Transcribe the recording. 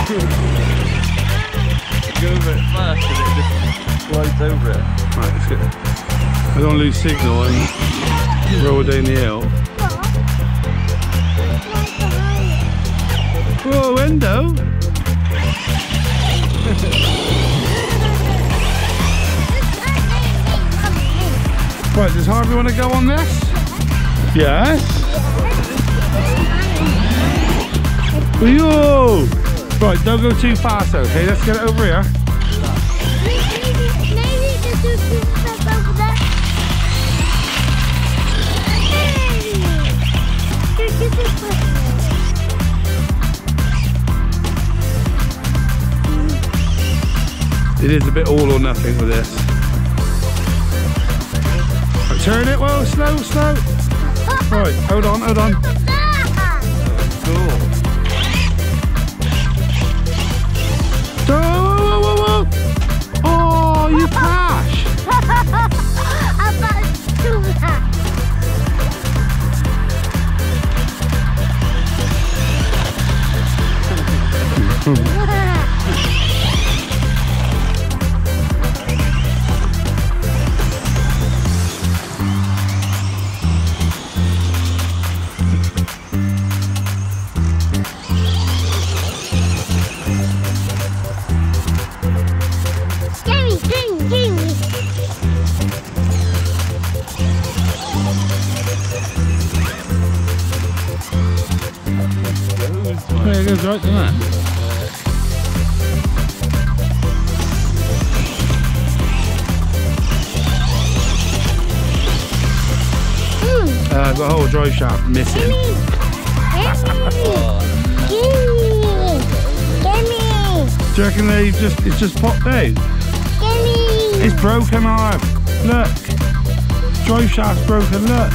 Go over it fast and it just slides over it. Right, let's get. I don't want to lose signal and roll down the hill. Whoa, window! Right, does Harvey want to go on this? Yes. Yo! Right, don't go too fast, okay? Let's get it over here. Maybe just do 2 steps over there. It is a bit all or nothing with this. Right, turn it, well, slow, slow. Right, hold on, hold on. Cool. Whoa, whoa, whoa, whoa. Oh, you crash. I'm about to do that. Yeah, it goes right, doesn't it? I've got a whole drive shaft missing. Do you reckon it's just popped out? It's broken, Harv. Look. Drive shaft's broken, look.